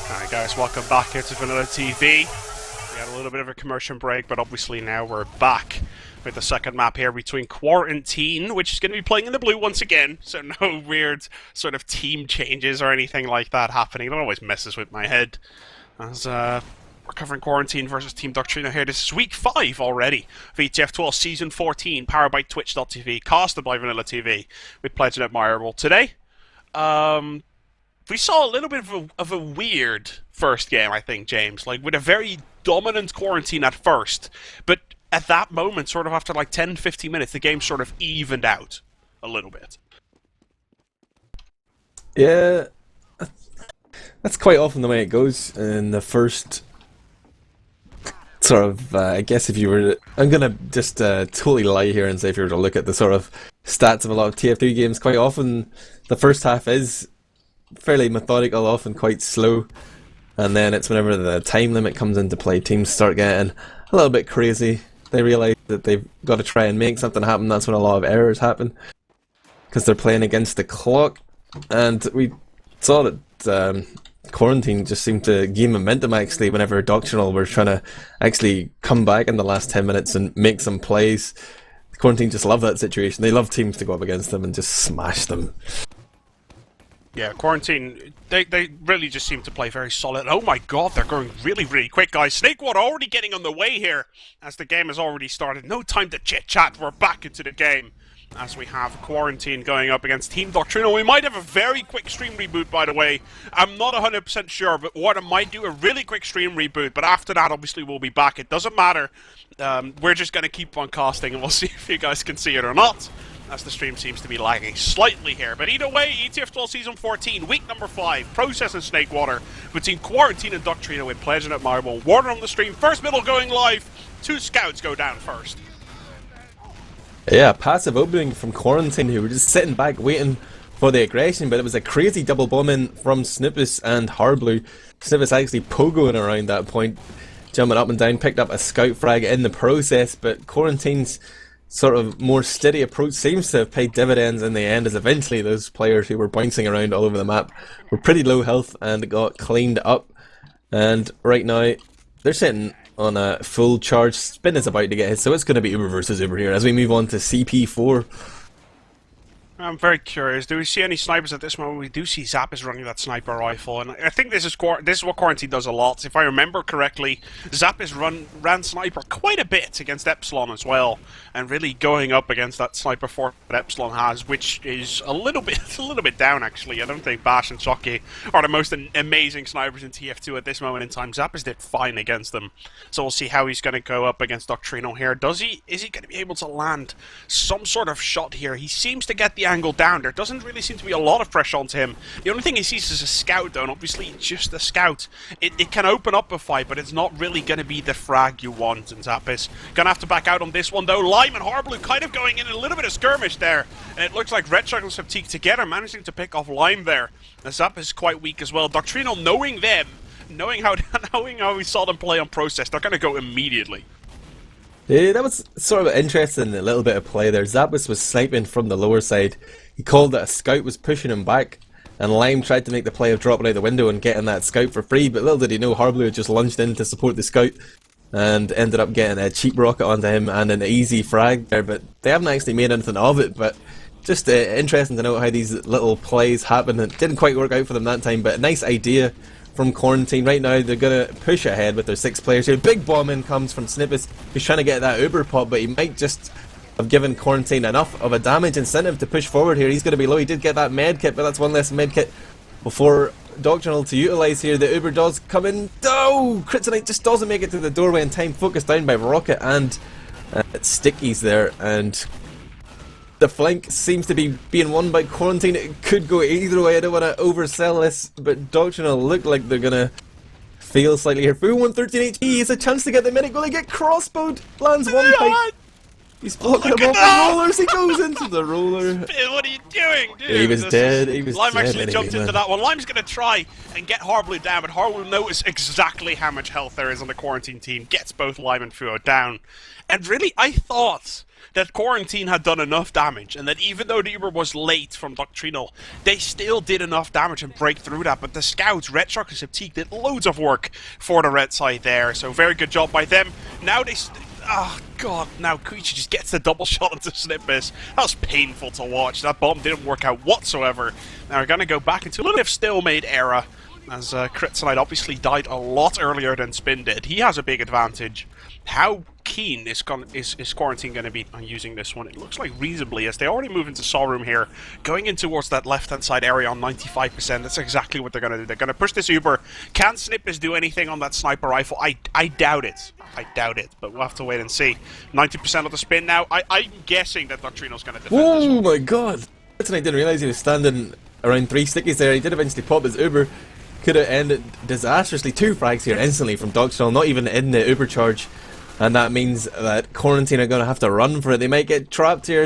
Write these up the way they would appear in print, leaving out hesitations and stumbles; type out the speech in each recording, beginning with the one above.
Alright guys, welcome back here to VanillaTV. We had a little bit of a commercial break, but obviously now we're back with the second map here between Quarantine, which is going to be playing in the blue once again, so no weird sort of team changes or anything like that happening. It always messes with my head. As we're covering Quarantine versus Team Doctrinal here. This is week 5 already of ETF2L Season 14, powered by Twitch.tv, casted by VanillaTV, with Pledge and Admirable. Today, we saw a little bit of a weird first game, I think, James. Like, with a very dominant Quarantine at first. But at that moment, sort of after like 10-15 minutes, the game sort of evened out a little bit. Yeah, that's quite often the way it goes in the first sort of, I guess if you were to, I'm going to just totally lie here and say if you were to look at the sort of stats of a lot of TF3 games, quite often the first half is fairly methodical, often quite slow, and then it's whenever the time limit comes into play, teams start getting a little bit crazy. They realise that they've got to try and make something happen. That's when a lot of errors happen, because they're playing against the clock. And we saw that Quarantine just seemed to gain momentum actually whenever Doctrinal were trying to actually come back in the last 10 minutes and make some plays. Quarantine just love that situation. They love teams to go up against them and just smash them. Yeah, Quarantine, they really just seem to play very solid. Oh my god, they're going really, really quick, guys. Snakewater already getting on the way here as the game has already started. No time to chit-chat, we're back into the game as we have Quarantine going up against Team Doctrinal. We might have a very quick stream reboot, by the way. I'm not 100% sure, but Warden might do a really quick stream reboot, but after that, obviously, we'll be back. It doesn't matter. We're just going to keep on casting, and we'll see if you guys can see it or not, as the stream seems to be lagging slightly here. But either way, ETF2L Season 14, week number 5, Process and Snakewater, between Quarantine and Doctrinal with Pledge and Admirable. Warden on the stream, first middle going live, 2 scouts go down first. Yeah, passive opening from Quarantine, who were just sitting back waiting for the aggression, but it was a crazy double bombing from Snewwppis and harbleu. Snewwppis actually pogoing around that point, jumping up and down, picked up a scout frag in the process, but Quarantine's sort of more steady approach seems to have paid dividends in the end, as eventually those players who were bouncing around all over the map were pretty low health and got cleaned up. And right now they're sitting on a full charge. Spin is about to get hit, so it's going to be Uber versus Uber here as we move on to CP4. I'm very curious. Do we see any snipers at this moment? We do see Zappis running that sniper rifle, and I think this is what Quarantine does a lot. If I remember correctly, Zappis ran sniper quite a bit against Epsilon as well, and really going up against that sniper fort that Epsilon has, which is a little bit down actually. I don't think Bash and Shocky are the most amazing snipers in TF2 at this moment in time. Zappis did fine against them, so we'll see how he's going to go up against Doctrinal here. Is he going to be able to land some sort of shot here? He seems to get the angle down. There doesn't really seem to be a lot of pressure onto him. The only thing he sees is a scout, though, and obviously just a scout. It can open up a fight, but it's not really going to be the frag you want, and Zappis gonna have to back out on this one, though. Lime and harbleu kind of going in a little bit of skirmish there, and it looks like Red Shark and Septique together managing to pick off Lime there. And Zappis is quite weak as well. Doctrinal, knowing them, knowing how we saw them play on Process, they're gonna go immediately. Yeah, that was sort of interesting, a little bit of play there. Zappis was sniping from the lower side. He called that a scout was pushing him back, and Lime tried to make the play of dropping out the window and getting that scout for free, but little did he know harbleu had just lunged in to support the scout and ended up getting a cheap rocket onto him and an easy frag there, but they haven't actually made anything of it. But just interesting to note how these little plays happen. It didn't quite work out for them that time, but a nice idea from Quarantine. Right now they're going to push ahead with their 6 players here. Big bomb in comes from Snewwppis, who's trying to get that Uber pop, but he might just have given Quarantine enough of a damage incentive to push forward here. He's going to be low. He did get that med kit, but that's one less med kit before Doctrinal to utilise here. The Uber does come in. Oh! Kritzonite just doesn't make it to the doorway in time. Focused down by Rocket and Stickies there, and the flank seems to be being won by Quarantine. It could go either way. I don't want to oversell this, but Doctrinal look like they're going to fail slightly here. Fu 113 HP. He has a chance to get the medic. Will he get crossbowed? Lands one pipe. He's blocking him off the rollers. He goes into the roller. What are you doing, dude? He was dead. He was Lime dead. actually Anyway, jumped into man. that one. Lime's going to try and get harbleu down, but harbleu knows exactly how much health there is on the quarantine team. Gets both Lime and Fuo down. And really, I thought that quarantine had done enough damage, and that even though the Uber was late from Doctrinal, they still did enough damage and break through that. But the scouts, Red Shark and Septique, did loads of work for the red side there. So very good job by them. Now they... Oh, God, now Koeitje just gets the double shot into Snewwppis. That was painful to watch. That bomb didn't work out whatsoever. Now we're going to go back into a little bit of stalemate era, as Kritzonite obviously died a lot earlier than Spin did. He has a big advantage. How keen is Quarantine going to be on using this one? It looks like reasonably, as they already move into Saw Room here, going in towards that left-hand side area on 95%. That's exactly what they're going to do. They're going to push this Uber. Can Snewwppis do anything on that sniper rifle? I doubt it. I doubt it, but we'll have to wait and see. 90% of the spin now. I'm guessing that Doctrinal's going to defend this one. Oh my god! Kritzonite didn't realise he was standing around 3 stickies there. He did eventually pop his Uber. Could have ended disastrously. 2 frags here instantly from Doctrinal, not even in the Uber charge. And that means that Quarantine are going to have to run for it. They might get trapped here.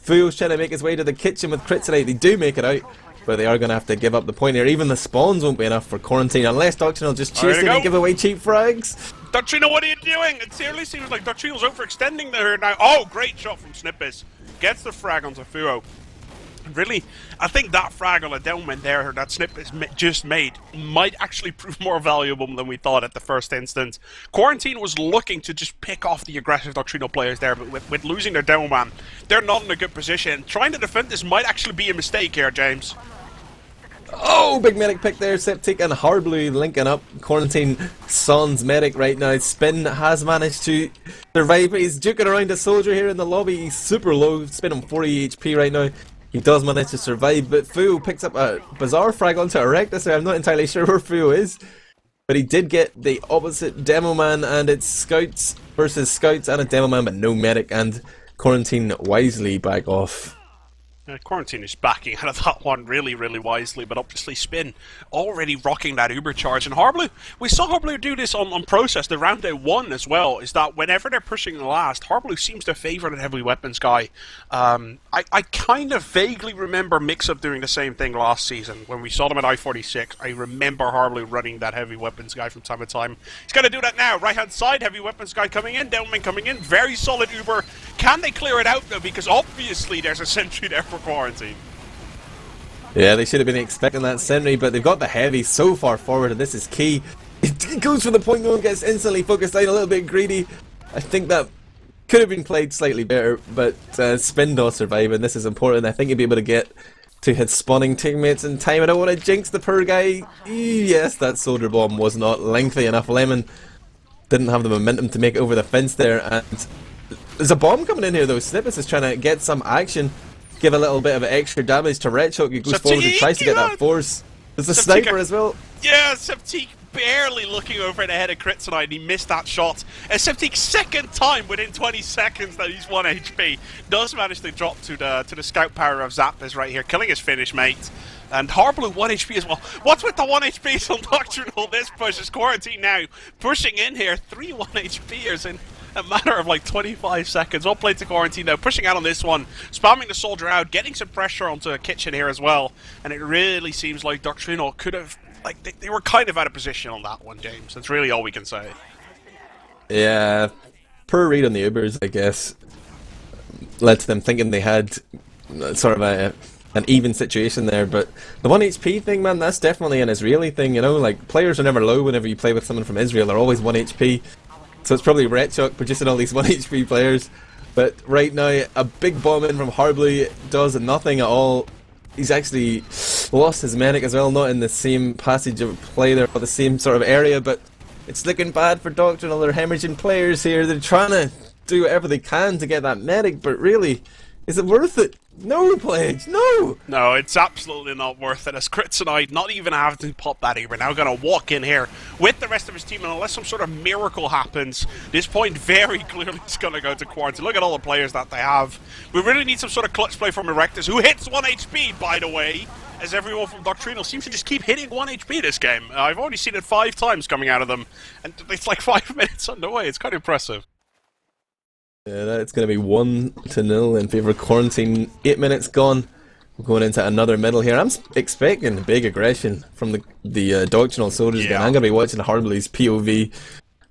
Fuo's trying to make his way to the kitchen with Kritzonite. They do make it out, but they are going to have to give up the point here. Even the spawns won't be enough for Quarantine unless Doctrinal just chase in and give away cheap frags. Doctrinal, what are you doing? It seriously seems like Doctrinal's overextending there now. Oh, great shot from Snewwppis. Gets the frag onto Fuo. Really, I think that frag on a Delman there that Snewwppis just made might actually prove more valuable than we thought at the first instance. Quarantine was looking to just pick off the aggressive Doctrinal players there, but with losing their Delman, they're not in a good position. Trying to defend this might actually be a mistake here, James. Oh, big medic pick there. Septique and harbleu linking up. Quarantine sans medic right now. Spin has managed to survive, but he's duking around a soldier here in the lobby. He's super low. Spin on 40 HP right now. He does manage to survive, but Fuo picks up a bizarre frag onto ERECTUS. I'm not entirely sure where Fuo is, but he did get the opposite Demo Man, and it's Scouts versus Scouts and a Demo Man, but no medic, and Quarantine wisely back off. Quarantine is backing out of that one really, really wisely, but obviously Spin already rocking that Uber charge. And harbleu, we saw harbleu do this on Process, the round day 1 as well, is that whenever they're pushing the last, harbleu seems to favour the heavy weapons guy. I kind of vaguely remember Mix-Up doing the same thing last season when we saw them at I-46. I remember harbleu running that heavy weapons guy from time to time. He's going to do that now. Right hand side, heavy weapons guy coming in, Downman coming in, very solid Uber. Can they clear it out though? Because obviously there's a sentry there for Quarantine. Yeah, they should have been expecting that sentry, but they've got the heavy so far forward, and this is key. It goes for the point, no one gets instantly focused down, a little bit greedy. I think that could have been played slightly better, but Spin does survive, and this is important. I think he'll be able to get to his spawning teammates in time. I don't want to jinx the poor guy. Yes, that soldier bomb was not lengthy enough. Lemon didn't have the momentum to make it over the fence there, and there's a bomb coming in here though. Snewwppis is trying to get some action, give a little bit of extra damage to Red Shark, who goes forward and tries to get that force. There's a sniper as well. Yeah, Septique barely looking over the head of Kritzonite, and he missed that shot. Septique's second time within 20 seconds that he's 1 HP. Does manage to drop to the scout power of Zappis right here, killing his finish mate. And harbleu 1 HP as well. What's with the 1 HPs on Doctrinal? This push is Quarantine now pushing in here. 3 1 HPers in a matter of like 25 seconds. All played to Quarantine now, pushing out on this one, spamming the soldier out, getting some pressure onto a kitchen here as well. And it really seems like Doctrinal could have, like, they were kind of out of position on that one, James. That's really all we can say. Yeah, poor read on the Ubers, I guess, led to them thinking they had sort of an even situation there, but the 1 HP thing, man, that's definitely an Israeli thing, you know, like, players are never low whenever you play with someone from Israel, they're always 1 HP. So it's probably Red Shark producing all these 1 HP players. But right now, a big bomb in from harbleu does nothing at all. He's actually lost his medic as well, not in the same passage of play there, or the same sort of area, but it's looking bad for Doctrinal. They're hemorrhaging players here. They're trying to do whatever they can to get that medic, but really, is it worth it? No, Pledge, no! No, it's absolutely not worth it. As Kritzonite, not even having to pop that Uber, now going to walk in here with the rest of his team, and unless some sort of miracle happens, this point very clearly is going to go to Quarantine. Look at all the players that they have. We really need some sort of clutch play from ERECTUS, who hits 1 HP, by the way, as everyone from Doctrinal seems to just keep hitting 1 HP this game. I've already seen it 5 times coming out of them, and it's like 5 minutes underway. It's kind of impressive. Yeah, that's going to be 1-0 in favour of Quarantine. 8 minutes gone. We're going into another middle here. I'm expecting big aggression from the Doctrinal soldiers again. I'm going to be watching Harbleu's POV.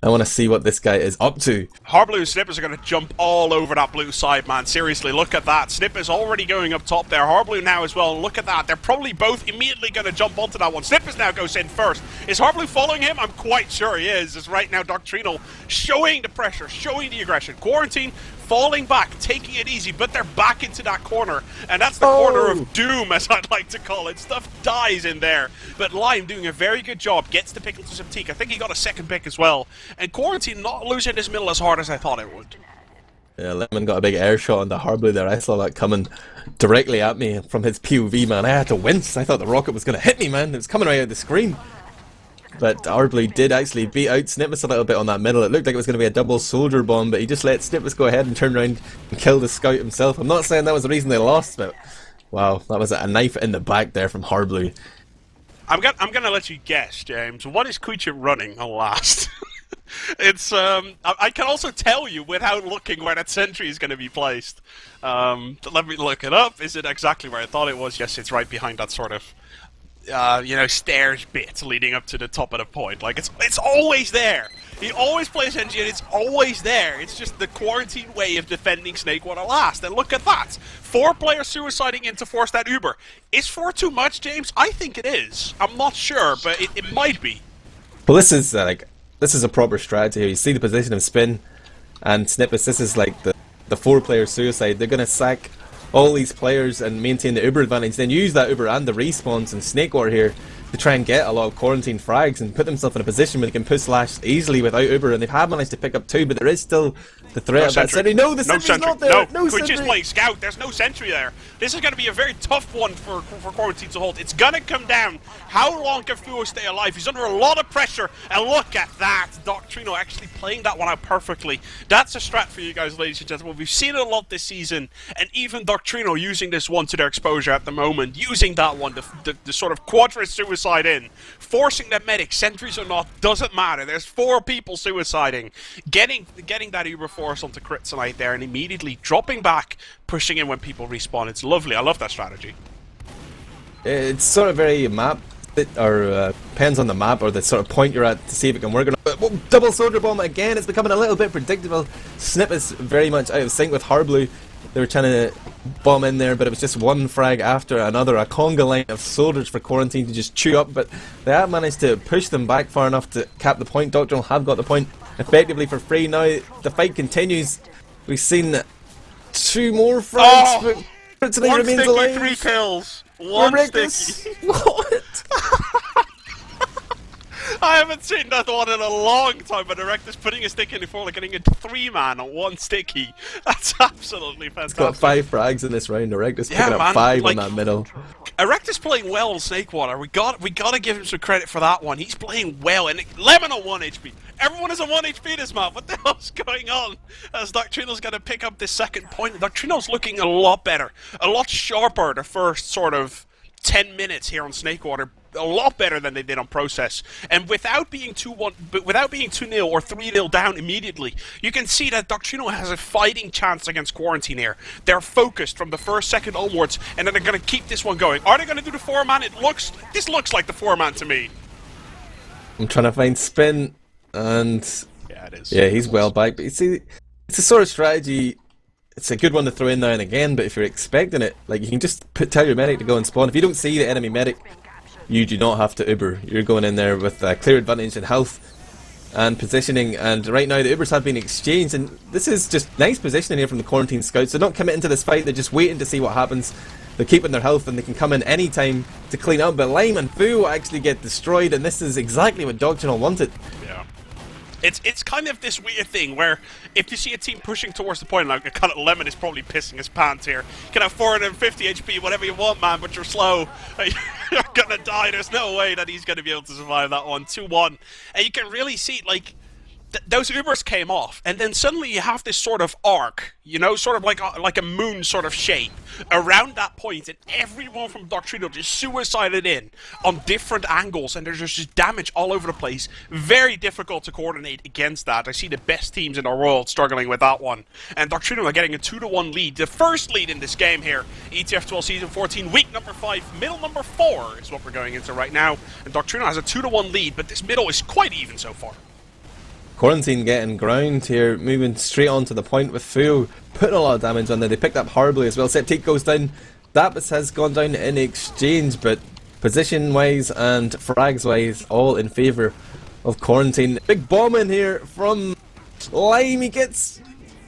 I want to see what this guy is up to. Harbleu and Snewwppis are going to jump all over that blue side, man. Seriously, look at that. Snewwppis already going up top there. Harbleu now as well. Look at that. They're probably both immediately going to jump onto that one. Snewwppis now goes in first. Is Harbleu following him? I'm quite sure he is. It's right now Doctrinal showing the pressure, showing the aggression. Quarantine falling back, taking it easy, but they're back into that corner. And that's the corner of doom, as I'd like to call it. Stuff dies in there. But Lime doing a very good job. Gets the pick into Septique. I think he got a second pick as well. And Quarantine not losing this middle as hard as I thought it would. Yeah, Lemon got a big air shot on the Harbleu there. I saw that coming directly at me from his POV, man. I had to wince. I thought the rocket was going to hit me, man. It was coming right out of the screen. But Harbleu did actually beat out Snewwppis a little bit on that middle. It looked like it was going to be a double soldier bomb, but he just let Snewwppis go ahead and turn around and kill the scout himself. I'm not saying that was the reason they lost, but wow, that was a knife in the back there from Harbleu. I'm gonna let you guess, James. What is Koeitje running on last? It's I can also tell you without looking where that sentry is going to be placed. Let me look it up. Is it exactly where I thought it was? Yes, it's right behind that sort of you know, stairs bit leading up to the top of the point. Like, it's always there. He always plays NG and it's always there. It's just the Quarantine way of defending Snakewater last. And look at that. 4 players suiciding in to force that Uber. Is 4 too much, James? I think it is. I'm not sure, but it might be. Well, this is this is a proper strategy here. You see the position of Spin and Snewwppis. This is like the 4-player suicide. They're going to sack all these players and maintain the Uber advantage, then use that Uber and the respawns and Snakewater here to try and get a lot of Quarantine frags and put themselves in a position where they can push slash easily without Uber, and they've had managed to pick up 2, but there is still the threat of that sentry. No, the sentry's not there! No Koeitje's sentry! playing scout, there's no sentry there. This is going to be a very tough one for Quarantine to hold. It's going to come down. How long can Fuo stay alive? He's under a lot of pressure, and look at that. Doctrinal actually playing that one out perfectly. That's a strat for you guys, ladies and gentlemen. We've seen it a lot this season, and even Doctrinal using this one to their exposure at the moment, using that one, the sort of quadrant suicide in, forcing that medic, sentries or not, doesn't matter. There's 4 people suiciding, getting that Uber force onto Kritzonite there, and immediately dropping back, pushing in when people respawn. It's lovely. I love that strategy. It's sort of very map, or depends on the map or the sort of point you're at to see if it can work or not. Double soldier bomb again. It's becoming a little bit predictable. Snip is very much out of sync with Harbleu. They were trying to bomb in there, but it was just one frag after another. A conga line of soldiers for Quarantine to just chew up, but they have managed to push them back far enough to cap the point. Doctrinal have got the point effectively for free. Now the fight continues. We've seen 2 more frags, but Kritzonite remains alive. 3 kills. 1 sticky. What? I haven't seen that one in a long time, but ERECTUS putting a stick in before, like getting a 3-man on 1 sticky. That's absolutely fantastic. He's got 5 frags in this round. ERECTUS picking up 5 on that middle. ERECTUS playing well on Snakewater. We got to give him some credit for that one. He's playing well, and Lemon on 1 HP. Everyone is on 1 HP this map. What the hell's going on? As Doctrinal's going to pick up this second point. Doctrinal's looking a lot better, a lot sharper the first sort of 10 minutes here on Snakewater. A lot better than they did on Process, and without being 2-1, but without being 2-0 or 3-0 down immediately, you can see that Doctrinal has a fighting chance against Quarantine here. They're focused from the first second onwards, and then they're going to keep this one going. Are they going to do the 4-man? This looks like the 4-man to me. I'm trying to find Spin, and yeah, it is. Yeah, he's well back. But you see, it's a sort of strategy. It's a good one to throw in now and again, but if you're expecting it, like, you can just tell your medic to go and spawn. If you don't see the enemy medic, you do not have to Uber. You're going in there with a clear advantage in health and positioning, and right now the Ubers have been exchanged, and this is just nice positioning here from the Quarantine scouts. They're not committing to this fight, they're just waiting to see what happens. They're keeping their health and they can come in any time to clean up, but Lime and Fu actually get destroyed, and this is exactly what Doctrinal wanted. Yeah. It's kind of this weird thing where if you see a team pushing towards the point, like kind of Lemon is probably pissing his pants here. You can have 450 HP, whatever you want, man, but you're slow. You're gonna die. There's no way that he's gonna be able to survive that one. 2-1. And you can really see, like, those Ubers came off, and then suddenly you have this sort of arc, you know, sort of like a moon sort of shape around that point, and everyone from Doctrinal just suicided in on different angles, and there's just damage all over the place. Very difficult to coordinate against that. I see the best teams in the world struggling with that one, and Doctrinal are getting a 2-1 lead. The first lead in this game here, ETF2L Season 14, week number 5, middle number 4 is what we're going into right now, and Doctrinal has a 2-1 lead, but this middle is quite even so far. Quarantine getting ground here, moving straight onto the point with Fu, putting a lot of damage on there. They picked up harbleu as well. Septique goes down. Zappis has gone down in exchange, but position-wise and frags-wise, all in favour of Quarantine. Big bomb in here from Lime. He gets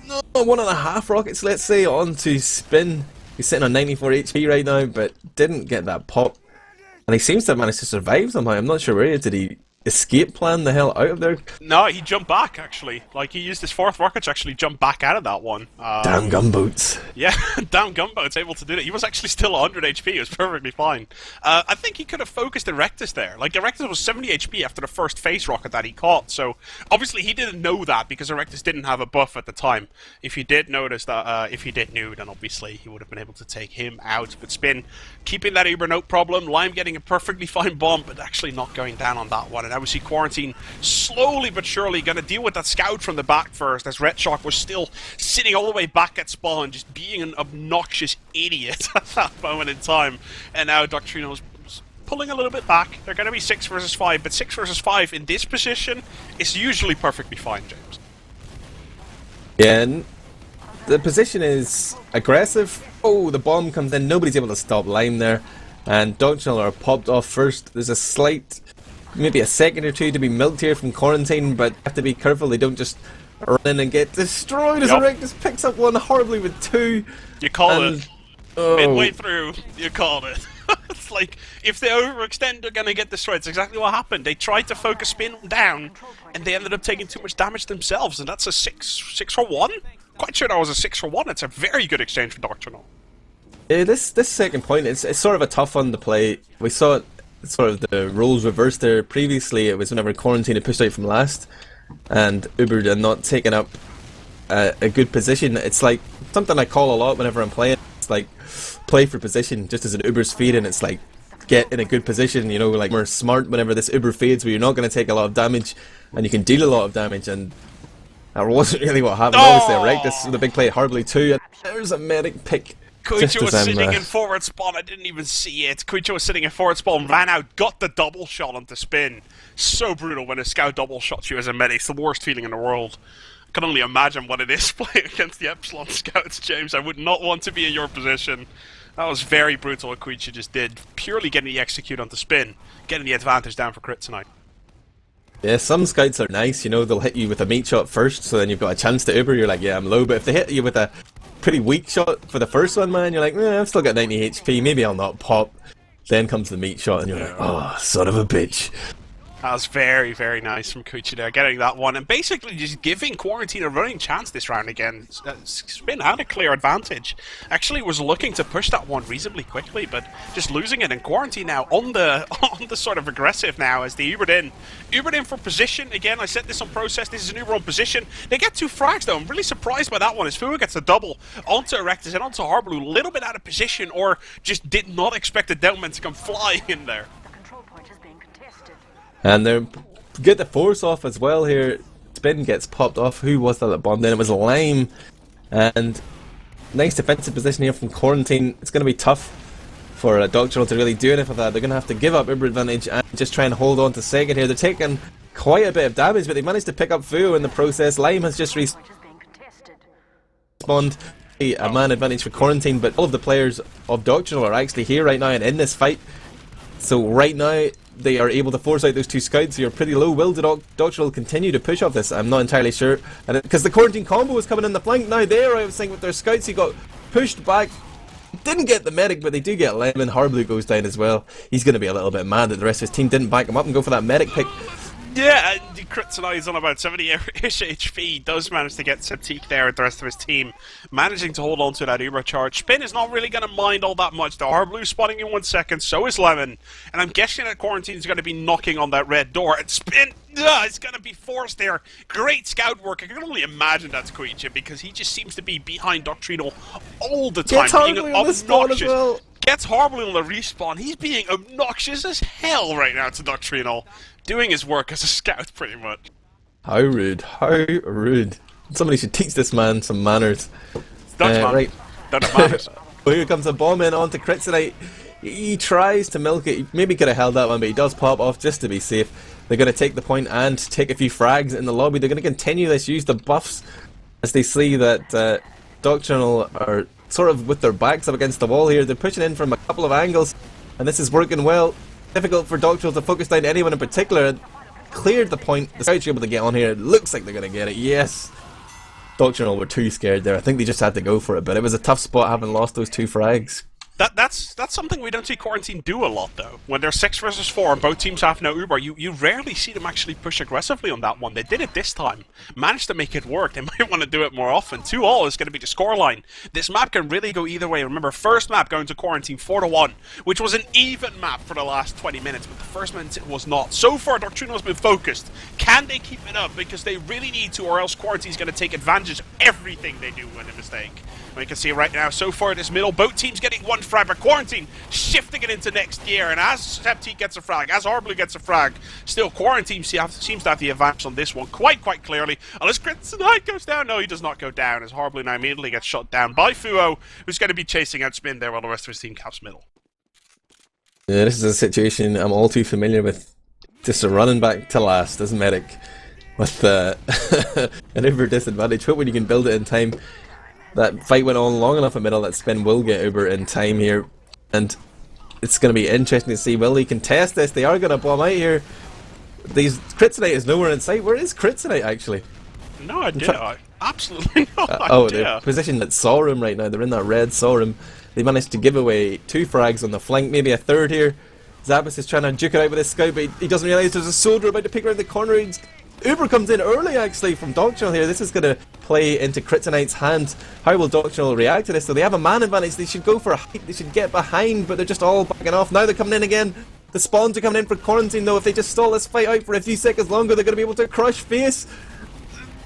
1.5 rockets, let's say, onto Spin. He's sitting on 94 HP right now, but didn't get that pop. And he seems to have managed to survive somehow. I'm not sure where he is. Did he escape plan the hell out of there? No, he jumped back, actually. Like, he used his 4th rocket to actually jump back out of that one. Damn gunboats. Yeah, damn gunboats able to do that. He was actually still 100 HP, it was perfectly fine. I think he could have focused ERECTUS there. Like, ERECTUS was 70 HP after the first face rocket that he caught, so obviously he didn't know that because ERECTUS didn't have a buff at the time. If he did notice that, if he did know, then obviously he would have been able to take him out. But Spin, keeping that Uber note problem, Lime getting a perfectly fine bomb, but actually not going down on that one. And now we see Quarantine slowly but surely going to deal with that scout from the back first, as Red Shock was still sitting all the way back at spawn, just being an obnoxious idiot at that moment in time. And now Doctrinal's pulling a little bit back. They're going to be 6 versus 5, but 6 versus 5 in this position is usually perfectly fine, James. Yeah, and the position is aggressive. Oh, the bomb comes in. Nobody's able to stop Lime there. And Doctrinal are popped off first. There's a slight, maybe a second or two to be milked here from Quarantine, but have to be careful they don't just run in and get destroyed as ERECTUS picks up one harbleu with 2. You called it. Oh. Midway through, you called it. It's like, if they overextend, they're going to get destroyed. It's exactly what happened. They tried to focus Spin down, and they ended up taking too much damage themselves, and that's a 6 for 1? Quite sure that was a 6 for 1. It's a very good exchange for Doctrinal. Yeah, this second point, it's sort of a tough one to play. We saw it, sort of the roles reversed there. Previously, it was whenever Quarantine had pushed out from last, and Uber had not taken up a good position. It's like something I call a lot whenever I'm playing. It's like, play for position, just as an Uber's feed, and it's like, get in a good position, you know, like more smart whenever this Uber fades, where you're not going to take a lot of damage, and you can deal a lot of damage, and that wasn't really what happened. Obviously, ERECTUS with a big play at harbleu 2, and there's a medic pick. Koeitje was sitting in forward spawn, I didn't even see it. Koeitje was sitting in forward spawn, ran out, got the double shot onto Spin. So brutal when a scout double shots you as a medic. It's the worst feeling in the world. I can only imagine what it is playing against the Epsilon scouts, James. I would not want to be in your position. That was very brutal what Koeitje just did. Purely getting the execute onto Spin, getting the advantage down for Kritzonite. Yeah, some scouts are nice, you know, they'll hit you with a meat shot first, so then you've got a chance to Uber, you're like, yeah, I'm low, but if they hit you with a pretty weak shot for the first one, man, you're like, I've still got 90 HP, maybe I'll not pop. Then comes the meat shot, and you're like, oh, son of a bitch. That was very, very nice from Koeitje there, getting that one, and basically just giving Quarantine a running chance this round again. Spin had a clear advantage. Actually was looking to push that one reasonably quickly, but just losing it in Quarantine now on the sort of aggressive now as they Ubered in. Ubered in for position. Again, I said this on process, this is an Uber on position. They get 2 frags though. I'm really surprised by that one as Fua gets a double onto ERECTUS and onto harbleu, a little bit out of position, or just did not expect the Delman to come flying in there. And they get the force off as well here. Spin gets popped off. Who was that bombed in? It was Lime. And nice defensive position here from Quarantine. It's going to be tough for Doctrinal to really do anything with that. They're going to have to give up Uber advantage and just try and hold on to second here. They're taking quite a bit of damage, but they managed to pick up Fuo in the process. Lime has just respawned. A man advantage for Quarantine, but all of the players of Doctrinal are actually here right now and in this fight. So right now, they are able to force out those 2 scouts who are pretty low. Will Doctrinal continue to push off this? I'm not entirely sure. Because the Quarantine combo was coming in the flank. Now there, I was thinking with their scouts, he got pushed back. Didn't get the medic, but they do get Lemon. harbleu goes down as well. He's going to be a little bit mad that the rest of his team didn't back him up and go for that medic pick. Yeah, and the Kritzonite is on about 70-ish HP, does manage to get Septique there with the rest of his team, managing to hold on to that Uber charge. Spin is not really going to mind all that much. The harbleu spawning in 1 second, so is Lemon, and I'm guessing that Quarantine is going to be knocking on that red door, and Spin is going to be forced there. Great scout work. I can only imagine that's Koeitje, because he just seems to be behind Doctrinal all the time, being obnoxious. Gets harbleu on the respawn. He's being obnoxious as hell right now to Doctrinal. Doing his work as a scout, pretty much. How rude. How rude. Somebody should teach this man some manners. Dutchman. Right. Don't have manners. Well, here comes a bomb in onto Kritzonite. He tries to milk it. He maybe could have held that one, but he does pop off just to be safe. They're going to take the point and take a few frags in the lobby. They're going to continue this, use the buffs as they see that Doctrinal are sort of with their backs up against the wall here. They're pushing in from a couple of angles, and this is working well. Difficult for Doctrinal to focus down anyone in particular. Cleared the point. The scouts are able to get on here. It looks like they're going to get it. Yes. Doctrinal were too scared there. I think they just had to go for it, but it was a tough spot having lost those 2 frags. That's something we don't see Quarantine do a lot, though. When they're 6 versus 4 and both teams have no Uber, you rarely see them actually push aggressively on that one. They did it this time. Managed to make it work. They might want to do it more often. 2-all is going to be the scoreline. This map can really go either way. Remember, first map going to Quarantine 4-1, which was an even map for the last 20 minutes, but the first minute it was not. So far, Doctrinal has been focused. Can they keep it up? Because they really need to, or else Quarantine is going to take advantage of everything they do when a mistake. We can see right now, so far this middle, both teams getting 1 frag, but Quarantine shifting it into next gear, and as Septique gets a frag, as harbleu gets a frag, still Quarantine seems to have the advantage on this one quite clearly. Unless Kritzonite goes down, no, he does not go down, as harbleu now immediately gets shot down by Fuo, who's going to be chasing out Spin there while the rest of his team caps middle. Yeah, this is a situation I'm all too familiar with. Just running back to last as Medic with an Uber disadvantage. Hope when you can build it in time. That fight went on long enough in middle that Spin will get Uber in time here, and it's going to be interesting to see, will he contest this? They are going to bomb out here. Kritzonite is nowhere in sight. Where is Kritzonite actually? No idea. Absolutely no idea. Oh, they're positioned at saw room right now. They're in that red saw room. They managed to give away 2 frags on the flank, maybe a third here. Zappis is trying to duke it out with his scout, but he doesn't realise there's a soldier about to pick around the corner. Uber comes in early actually from Doctrinal here. This is going to play into Kritzonite's hands. How will Doctrinal react to this? So they have a man advantage. They should go for a height. They should get behind, but they're just all backing off. Now they're coming in again. The spawns are coming in for Quarantine though. If they just stall this fight out for a few seconds longer, they're going to be able to crush face.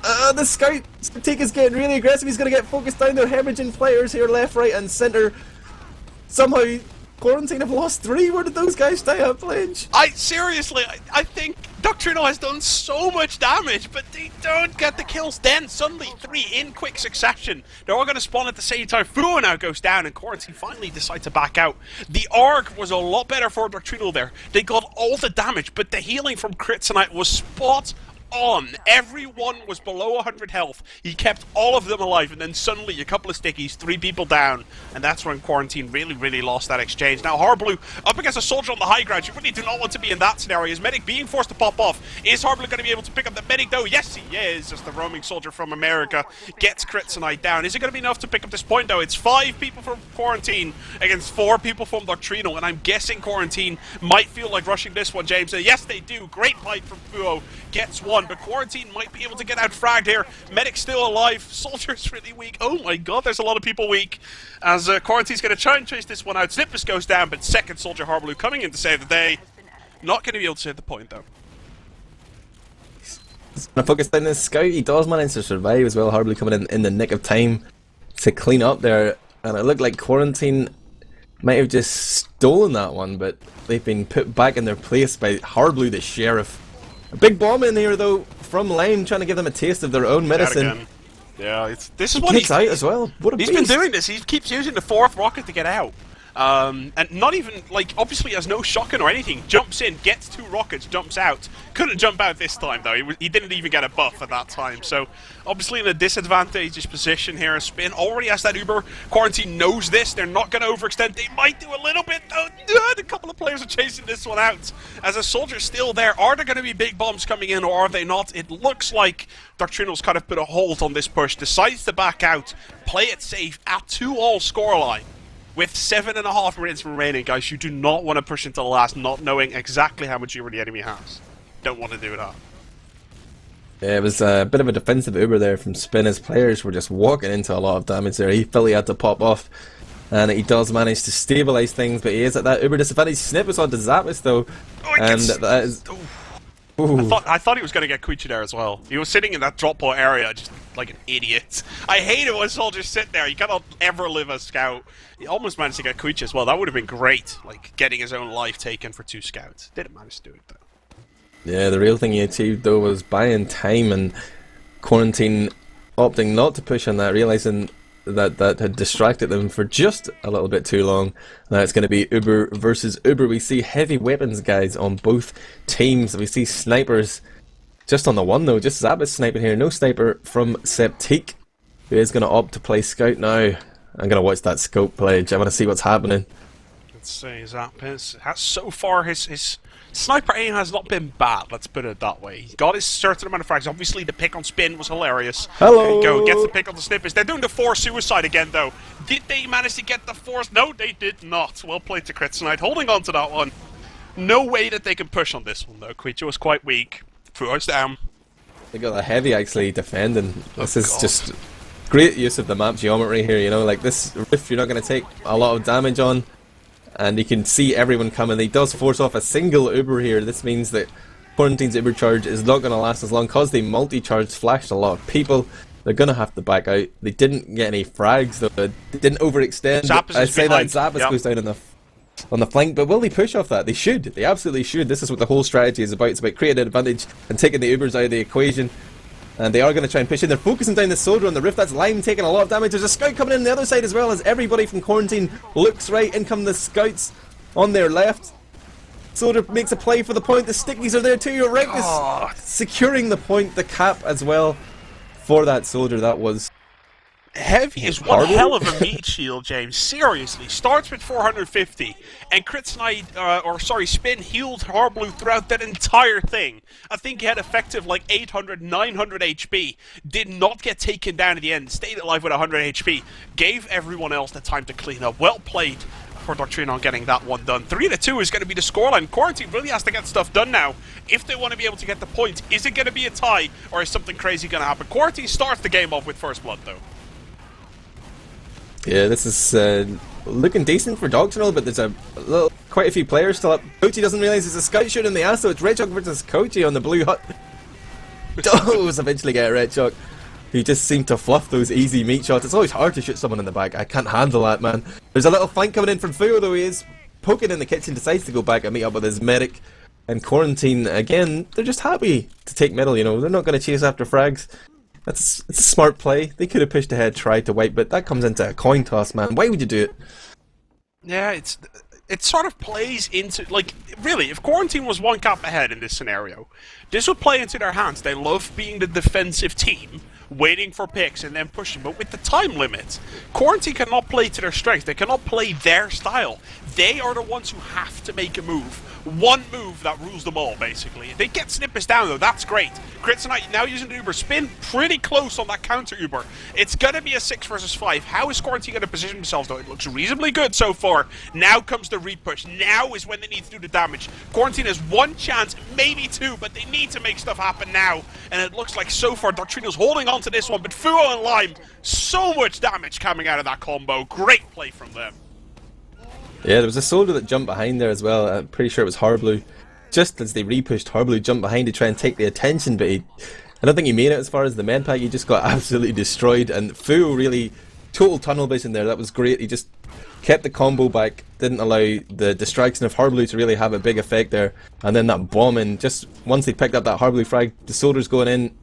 The scout Septique is getting really aggressive. He's going to get focused down. They're hemorrhaging players here left, right and centre. Somehow Quarantine have lost 3. Where did those guys die at pledge? I think Doctrinal has done so much damage, but they don't get the kills. Then suddenly 3 in quick succession. They're all going to spawn at the same time. Fuo now goes down, and Quarantine finally decide to back out. The ARG was a lot better for Doctrinal there. They got all the damage, but the healing from Kritzonite was spot on. Everyone was below 100 health. He kept all of them alive, and then suddenly a couple of stickies, 3 people down, and that's when Quarantine really lost that exchange. Now harbleu up against a soldier on the high ground. You really do not want to be in that scenario. Is Medic being forced to pop off? Is harbleu going to be able to pick up the Medic though? Yes he is. Just the roaming soldier from America gets Kritzonite down. Is it going to be enough to pick up this point though? It's 5 people from Quarantine against 4 people from Doctrinal, and I'm guessing Quarantine might feel like rushing this one, James. Yes they do. Great fight from Fuo. Gets 1, but Quarantine might be able to get out fragged here. Medic's still alive. Soldier's really weak. Oh my god, there's a lot of people weak. As Quarantine's going to try and chase this one out. Snewwppis goes down, but second soldier harbleu coming in to save the day. Not going to be able to save the point though. He's going to focus down this scout. He does manage to survive as well. harbleu coming in the nick of time to clean up there. And it looked like Quarantine might have just stolen that one, but they've been put back in their place by harbleu the sheriff. A big bomb in here though from Lime, trying to give them a taste of their own medicine. Yeah, this is what he's out as well. What a he's beast. been doing this. He keeps using the 4th rocket to get out. And not even, like, obviously has no shotgun or anything. Jumps in, gets 2 rockets, jumps out. Couldn't jump out this time, though. He didn't even get a buff at that time. So, obviously in a disadvantageous position here. Spin already has that Uber. Quarantine knows this. They're not going to overextend. They might do a little bit, though. A couple of players are chasing this one out. As a soldier's still there, are there going to be big bombs coming in, or are they not? It looks like Doctrinal's kind of put a hold on this push. Decides to back out. Play it safe at 2-all scoreline. With 7.5 minutes remaining, guys, you do not want to push into the last, not knowing exactly how much Uber the enemy has. don't want to do that. Yeah, it was a bit of a defensive Uber there from Spin. His players were just walking into a lot of damage there. He felt he had to pop off, and he does manage to stabilise things, but he is at that Uber disadvantage. Snewwppis onto zappis though, and that is... I thought he was going to get Koeitje there as well. He was sitting in that drop point area just like an idiot. I hate it when soldiers sit there. You cannot ever live a scout. He almost managed to get Koeitje as well. That would have been great, like getting his own life taken for 2 scouts. Didn't manage to do it though. Yeah, the real thing he achieved though was buying time, and Quarantine opting not to push on that, realising that had distracted them for just a little bit too long. Now it's going to be Uber versus Uber. We see heavy weapons guys on both teams. We see snipers just on the one though, just zappis sniping here. No sniper from Septique, who is going to opt to play scout now. I'm going to watch that scope pledge. I want to see what's happening. Let's see, zappis has so far his sniper aim has not been bad, let's put it that way. He got his certain amount of frags. Obviously, the pick on Spin was hilarious. Hello! There you go, gets the pick on the Snewwppis. They're doing the force suicide again, though. Did they manage to get the force? No, they did not. Well played to Kritzonite, holding on to that one. No way that they can push on this one, though. Koeitje was quite weak. Force down. They got a heavy actually defending. This is just great use of the map geometry here, you know, like this rift you're not going to take a lot of damage on. And you can see everyone coming. He does force off a single Uber here. This means that Quarantine's Uber charge is not going to last as long because they multi-charged, flashed a lot of people. They're going to have to back out. They didn't get any frags though. They didn't overextend. Zappis I say behind. that zappis goes down on the flank, but will they push off that? They should. They absolutely should. This is what the whole strategy is about. It's about creating an advantage and taking the Ubers out of the equation. And they are going to try and push in. They're focusing down the soldier on the rift. That's Lime taking a lot of damage. There's a scout coming in the other side as well as everybody from Quarantine looks right. In come the scouts on their left. Soldier makes a play for the point. The stickies are there too. ERECTUS securing the point, the cap as well for that soldier. That was Heavy is one hell of a meat shield, James. Seriously, starts with 450, and Kritzonite, Spin healed harbleu throughout that entire thing. I think he had effective like 800, 900 HP. Did not get taken down at the end. Stayed alive with 100 HP. Gave everyone else the time to clean up. Well played for Doctrinal on getting that one done. 3-2 is going to be the scoreline. Quarantine really has to get stuff done now if they want to be able to get the point. Is it going to be a tie, or is something crazy going to happen? Quarantine starts the game off with first blood, though. Yeah, this is looking decent for Doctrinal, but there's quite a few players still up. Koeitje doesn't realise it's a scout shooting the ass, so it's Redchalk versus Koeitje on the blue hut. Does eventually get Redchalk, who just seemed to fluff those easy meat shots. It's always hard to shoot someone in the back. I can't handle that, man. There's a little flank coming in from Fuo, though. He is poking in the kitchen, decides to go back and meet up with his medic. And Quarantine, again, they're just happy to take middle, you know. They're not going to chase after frags. It's a smart play. They could have pushed ahead, tried to wipe, but that comes into a coin toss, man. Why would you do it? Yeah, it sort of plays into, like, really, if Quarantine was one cap ahead in this scenario, this would play into their hands. They love being the defensive team, waiting for picks and then pushing, but with the time limit, Quarantine cannot play to their strength. They cannot play their style. They are the ones who have to make a move. One move that rules them all, basically. They get Snewwppis down, though. That's great. Kritzonite now using the Uber. Spin pretty close on that counter Uber. It's going to be a 6 versus 5. How is Quarantine going to position themselves, though? It looks reasonably good so far. Now comes the repush. Now is when they need to do the damage. Quarantine has one chance, maybe two, but they need to make stuff happen now. And it looks like so far Doctrinal's holding on to this one, but Fuo and Lime, so much damage coming out of that combo. Great play from them. Yeah, there was a soldier that jumped behind there as well. I'm pretty sure it was harbleu. Just as they repushed, harbleu jumped behind to try and take the attention, but I don't think he made it as far as the med pack. He just got absolutely destroyed, and Fuo really total tunnel vision there. That was great. He just kept the combo back, didn't allow the distraction of harbleu to really have a big effect there. And then that bombing, just once they picked up that harbleu frag, the soldiers going in,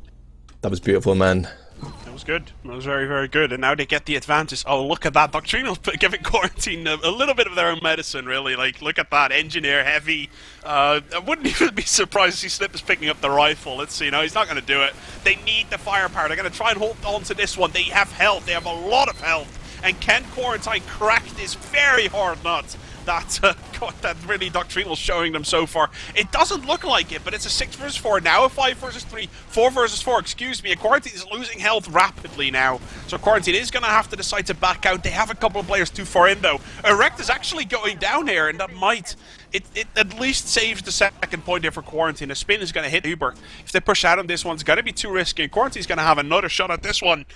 that was beautiful, man. It was good. It was very, very good. And now they get the advantage. Oh, look at that. Doctrinal giving Quarantine a little bit of their own medicine, really. Like, look at that. Engineer, heavy. I wouldn't even be surprised to see Snewwppis picking up the rifle. Let's see. No, he's not going to do it. They need the firepower. They're going to try and hold on to this one. They have health. They have a lot of health. And can Quarantine crack this very hard nut? that God, that really Doctrinal showing them so far. It doesn't look like it, but it's a 6 versus 4 now, a 5 versus 3, 4 versus 4, excuse me, and Quarantine is losing health rapidly now, so Quarantine is going to have to decide to back out. They have a couple of players too far in though. ERECTUS actually going down here, and that might, it at least saves the second point here for Quarantine. A spin is going to hit Uber. If they push out on this one, it's going to be too risky. Quarantine's going to have another shot at this one.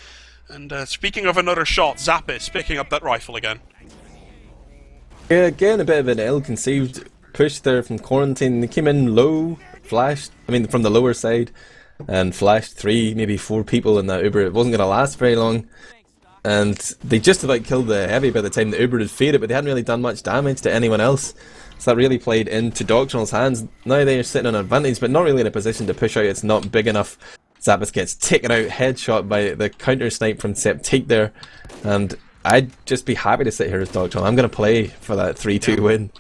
And speaking of another shot, zappis picking up that rifle again. Yeah, again, a bit of an ill-conceived push there from Quarantine. They came in low, flashed, from the lower side, and flashed 3, maybe 4 people in that Uber. It wasn't going to last very long, and they just about killed the heavy by the time the Uber had faded, but they hadn't really done much damage to anyone else. So that really played into Doctrinal's hands. Now they're sitting on an advantage, but not really in a position to push out. It's not big enough. zappis gets taken out, headshot by the counter snipe from Septique there, and I'd just be happy to sit here as Doctrinal. I'm going to play for that 3-2 win.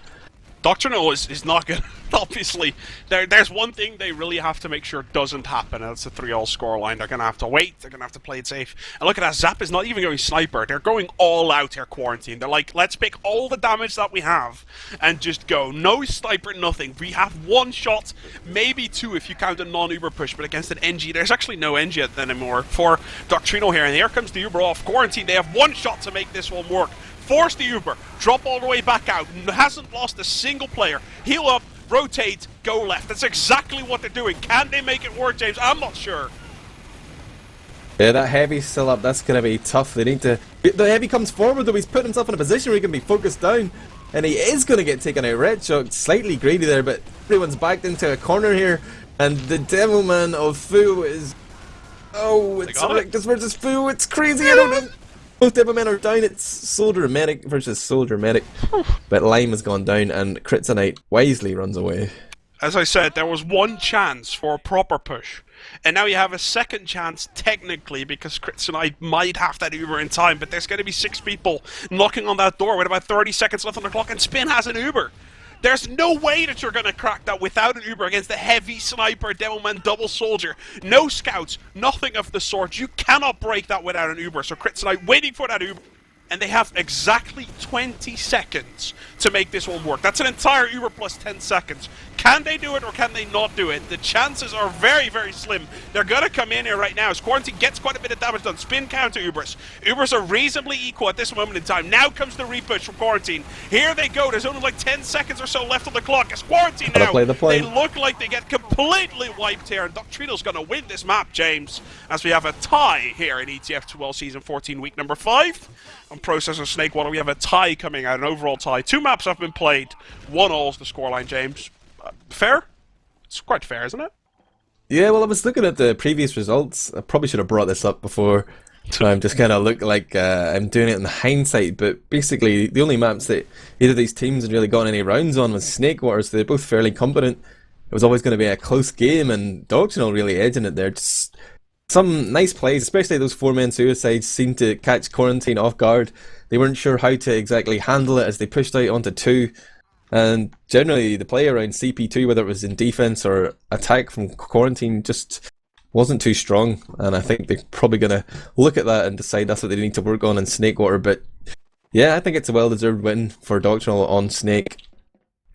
Doctrinal is not going to, obviously, there's one thing they really have to make sure doesn't happen, and it's a 3-all scoreline. They're going to have to wait, they're going to have to play it safe. And look at that, Zap is not even going sniper, they're going all out here, Quarantine. They're like, let's pick all the damage that we have, and just go. No sniper, nothing. We have 1 shot, maybe 2 if you count a non-Uber push, but against an NG, there's actually no NG anymore for Doctrinal here, and here comes the Uber off. Quarantine, they have 1 shot to make this one work. Force the Uber, drop all the way back out, hasn't lost a single player, heal up, rotate, go left. That's exactly what they're doing. Can they make it work, James? I'm not sure. Yeah, that heavy's still up, that's going to be tough. They need to... The heavy comes forward though, he's put himself in a position where he can be focused down, and he is going to get taken out. Red Shock, slightly greedy there, but everyone's backed into a corner here, and the Devilman of Fu is... Oh, it's ERECTUS versus Fu, it's crazy, I don't know. Both Devilmen are down, it's Soldier Medic versus Soldier Medic. But Lime has gone down and Kritzonite wisely runs away. As I said, there was 1 chance for a proper push. And now you have a second chance, technically, because Kritzonite might have that Uber in time, but there's going to be 6 people knocking on that door with about 30 seconds left on the clock, and Spin has an Uber. There's no way that you're going to crack that without an Uber against the heavy sniper, Devilman, double soldier. No scouts, nothing of the sort. You cannot break that without an Uber. So Kritzonite waiting for that Uber. And they have exactly 20 seconds to make this one work. That's an entire Uber plus 10 seconds. Can they do it or can they not do it? The chances are very, very slim. They're going to come in here right now as Quarantine gets quite a bit of damage done. Spin counter Ubers. Ubers are reasonably equal at this moment in time. Now comes the repush from Quarantine. Here they go. There's only like 10 seconds or so left on the clock. As Quarantine now, they look like they get completely wiped here. And Doctrinal's going to win this map, James, as we have a tie here in ETF2L Season 14, week number 5. On Process and Snakewater, we have a tie coming out, an overall tie. 2 maps have been played. 1-all's the scoreline, James. Fair? It's quite fair, isn't it? Yeah, well, I was looking at the previous results. I probably should have brought this up before. I'm just kind of look like I'm doing it in hindsight, but basically the only maps that either of these teams had really gotten any rounds on was Snakewater, so they're both fairly competent. It was always going to be a close game, and Doctrinal really edging it there. Just some nice plays, especially those 4-man suicides seemed to catch Quarantine off guard. They weren't sure how to exactly handle it as they pushed out onto 2. And generally the play around CP2, whether it was in defense or attack from Quarantine, just wasn't too strong. And I think they're probably going to look at that and decide that's what they need to work on in Snakewater. But yeah, I think it's a well-deserved win for Doctrinal on Snake.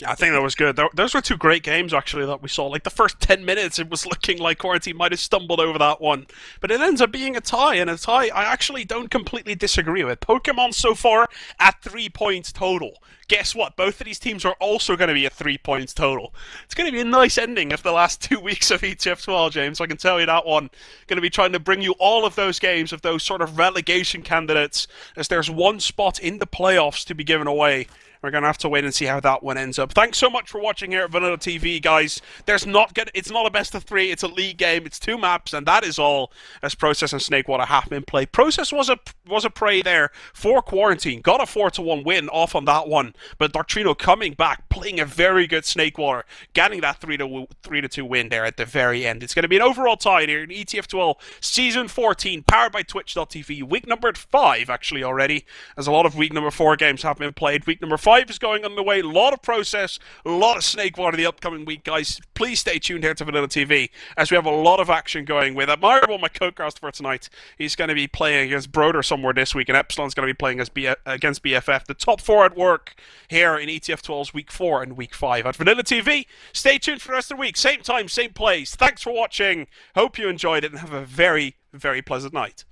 Yeah, I think that was good. Those were 2 great games, actually, that we saw. Like, the first 10 minutes, it was looking like Quarantine might have stumbled over that one. But it ends up being a tie, and a tie I actually don't completely disagree with. Pokemon so far at 3 points total. Guess what? Both of these teams are also going to be at 3 points total. It's going to be a nice ending of the last 2 weeks of ETF2L, James. I can tell you that one. Going to be trying to bring you all of those games of those sort of relegation candidates, as there's 1 spot in the playoffs to be given away. We're going to have to wait and see how that one ends up. Thanks so much for watching here at VanillaTV, guys. It's not a best of 3, it's a league game, it's 2 maps, and that is all as Process and Snakewater have been played. Process was a prey there for Quarantine. Got a 4-1 win off on that one, but Doctrinal coming back, playing a very good Snakewater, getting that 3-2 win there at the very end. It's going to be an overall tie here in ETF2L Season 14, powered by Twitch.tv. Week number 5, actually, already, as a lot of week number 4 games have been played. Week number 5 5 is going on the way. A lot of process, a lot of Snakewater the upcoming week, guys. Please stay tuned here to VanillaTV as we have a lot of action going with Admirable, my co-cast for tonight. He's going to be playing against Broder somewhere this week, and Epsilon's going to be playing against BFF. The top 4 at work here in ETF2L's Week 4 and Week 5 at VanillaTV. Stay tuned for the rest of the week. Same time, same place. Thanks for watching. Hope you enjoyed it and have a very, very pleasant night.